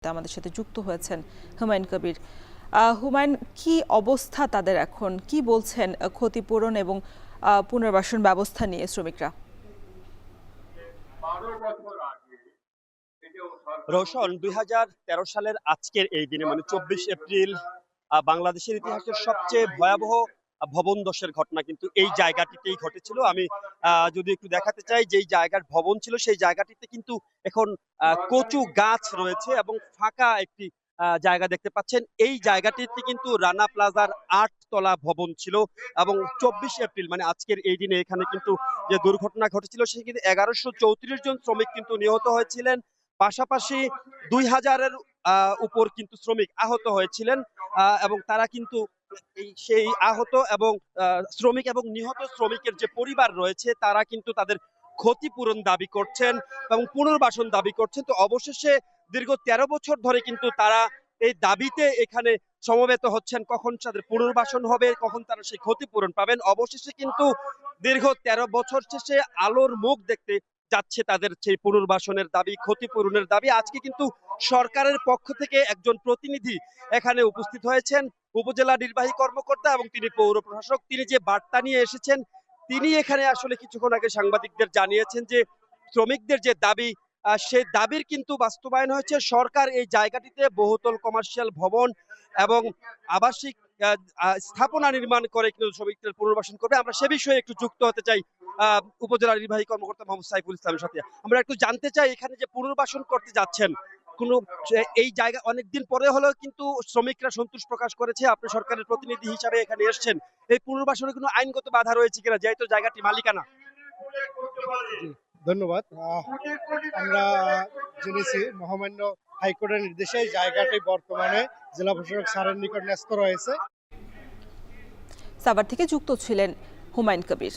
আমাদের সাথে যুক্ত হয়েছেন হুমায়ুন কবির। হুমায়ুন, কি অবস্থা তাদের এখন, কি বলছেন ক্ষতিপূরণ এবং পুনর্বাসন ব্যবস্থা নিয়ে শ্রমিকরা? রোশন ২০১৩ সালের আজকের এই দিনে মানে ২৪ এপ্রিল বাংলাদেশের ইতিহাসের সবচেয়ে ভয়াবহ ভবন ধসের ঘটনা কিন্তু এই জায়গাটিতেই ঘটেছিল। আমি যদি একটু দেখাতে চাই, যেই জায়গার ভবন ছিল সেই জায়গাটিতে কিন্তু এখন কচু গাছ রয়েছে এবং ফাঁকা একটি জায়গা দেখতে পাচ্ছেন। এই জায়গাটিতে কিন্তু রানা প্লাজার ৮ তলা ভবন ছিল এবং ২৪ এপ্রিল মানে আজকের এই দিনে এখানে কিন্তু যে দুর্ঘটনা ঘটেছিল সেখানে কিন্তু ১১৩৪ জন শ্রমিক কিন্তু নিহত হয়েছিলেন। পাশাপাশি ২০০০-এর উপর কিন্তু শ্রমিক আহত হয়েছিলেন এবং তারা কিন্তু সেই আহত এবং শ্রমিক এবং নিহত শ্রমিকের যে পরিবার রয়েছে তারা কিন্তু তাদের ক্ষতিপূরণ দাবি করছেন এবং পুনর্বাসন দাবি করছেন। তো অবশেষে দীর্ঘ ১৩ বছর ধরে কিন্তু তারা এই দাবিতে এখানে সমবেত হচ্ছেন, কখন তাদের পুনর্বাসন হবে, কখন তারা সেই ক্ষতিপূরণ পাবেন। অবশেষে কিন্তু দীর্ঘ ১৩ বছর শেষে আলোর মুখ দেখতে যাচ্ছে তাদের সেই পুনর্বাসনের দাবি, ক্ষতিপূরণের দাবি। আজকে কিন্তু সরকারের পক্ষ থেকে একজন প্রতিনিধি এখানে উপস্থিত হয়েছেন, উপজেলা নির্বাহী কর্মকর্তা এবং তিনি পৌর প্রশাসক। তিনি যে বার্তা নিয়ে এসেছেন, তিনি এখানে আসলে কিছুক্ষণ আগে সাংবাদিকদের জানিয়েছেন যে শ্রমিকদের যে দাবি সেই দাবির কিন্তু বাস্তবায়ন হয়েছে। সরকার এই জায়গাটিতে বহুতল কমার্শিয়াল ভবন এবং আবাসিক স্থাপনা নির্মাণ করে কিন্তু শ্রমিকদের পুনর্বাসন করবে। আমরা সে বিষয়ে একটু যুক্ত হতে চাই উপজেলা নির্বাহী কর্মকর্তা মোহাম্মদ সাইফুল ইসলামের সাথে। আমরা একটু জানতে চাই, এখানে যে পুনর্বাসন করতে যাচ্ছেন কোনো এই জায়গা অনেকদিন পরে হলেও কিন্তু শ্রমিকরা সন্তোষ প্রকাশ করেছে। আপনি সরকারের প্রতিনিধি হিসাবে এখানে এসেছেন, এই পুনর্বাসনে কোনো আইনগত বাধা রয়েছে কিনা, যেহেতু জায়গাটি মালিকানা? ধন্যবাদ। আমরা জেনেছি মহামান্য হাইকোর্টের নির্দেশে এই জায়গাটি বর্তমানে জেলা প্রশাসক স্যারের নিকট ন্যস্ত রয়েছে। সাভার থেকে যুক্ত ছিলেন হুমায়ুন কবির।